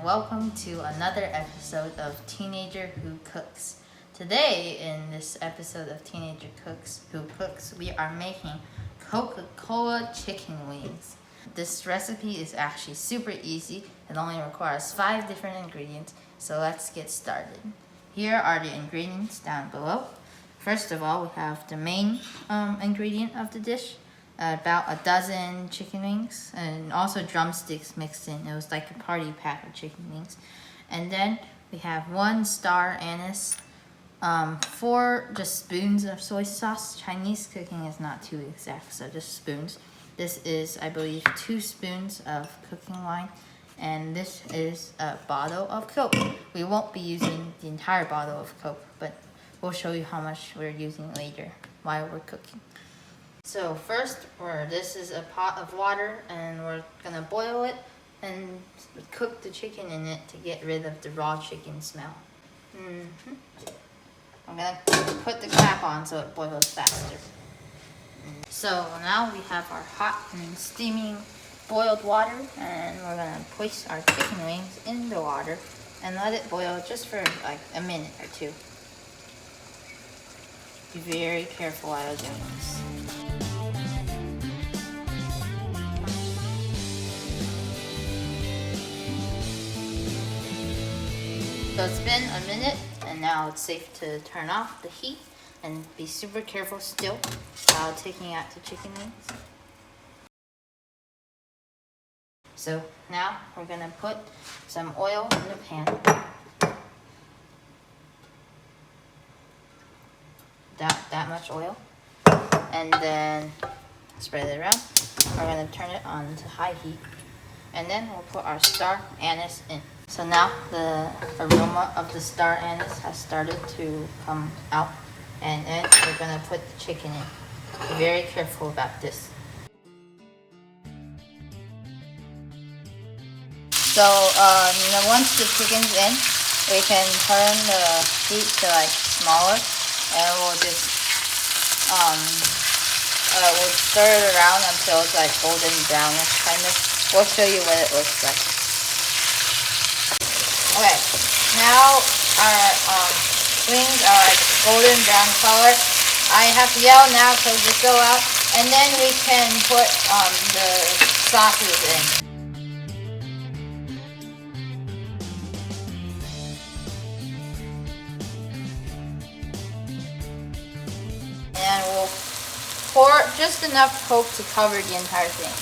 welcome to another episode of Teenager Who Cooks. Today, in this episode of Teenager Who Cooks, we are making Coca-Cola Chicken Wings. This recipe is actually super easy. It only requires 5 different ingredients, so let's get started. Here are the ingredients down below. First of all, we have the main ingredient of the dish. About a dozen chicken wings and also drumsticks mixed in. It was like a party pack of chicken wings. And then we have 1 star anise, 4 just spoons of soy sauce. Chinese cooking is not too exact, so just spoons. This is, I believe, 2 spoons of cooking wine, and this is a bottle of Coke. We won't be using the entire bottle of Coke, but we'll show you how much we're using later while we're cooking. So first, this is a pot of water, and we're gonna boil it and cook the chicken in it to get rid of the raw chicken smell. I'm gonna put the cap on so it boils faster. So now we have our hot and steaming boiled water, and we're gonna place our chicken wings in the water and let it boil just for like a minute or 2. Be very careful while doing this. So it's been a minute, and now it's safe to turn off the heat and be super careful still while taking out the chicken wings. So now we're gonna put some oil in the pan. That much oil. And then spread it around. We're gonna turn it on to high heat. And then we'll put our star anise in. So now the aroma of the star anise has started to come out, and then we're gonna put the chicken in. Be very careful about this. So once the chicken's in, we can turn the heat to like smaller, and we'll just we'll stir it around until it's like golden brownish kind of. We'll show you what it looks like. Okay, now our wings are like golden brown color. I have to yell now because they go out, and then we can put the sauces in. And we'll pour just enough Coke to cover the entire thing.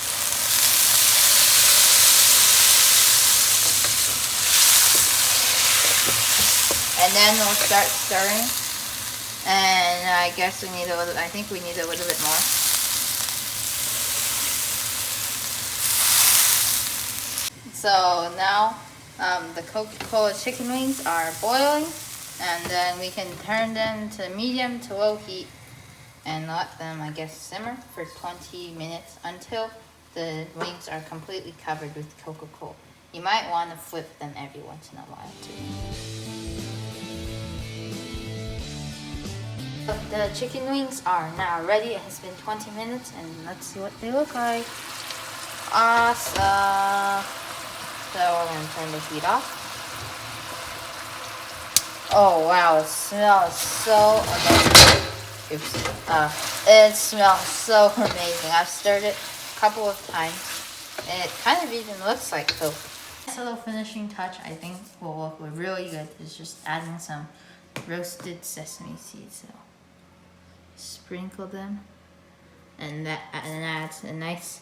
And then we'll start stirring, and I guess we need I think we need a little bit more. So now the Coca-Cola chicken wings are boiling, and then we can turn them to medium to low heat and let them, I guess, simmer for 20 minutes until the wings are completely covered with Coca-Cola. You might want to flip them every once in a while too. The chicken wings are now ready. It has been 20 minutes, and let's see what they look like. Awesome! So we're going to turn the heat off. Oh wow, it smells so amazing. Oops. It smells so amazing. I've stirred it a couple of times, and it kind of even looks like Coke. This little finishing touch I think will look really good is just adding some roasted sesame seeds. So sprinkle them, and that adds a nice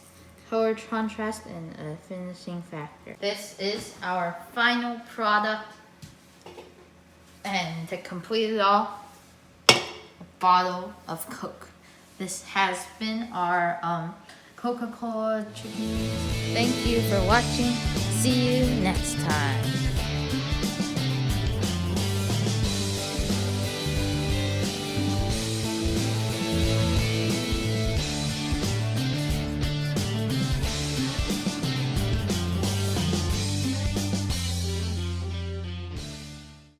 color contrast and a finishing factor. This is our final product, and to complete it all, a bottle of Coke. This has been our Coca-Cola chicken wings. Thank you for watching. See you next time.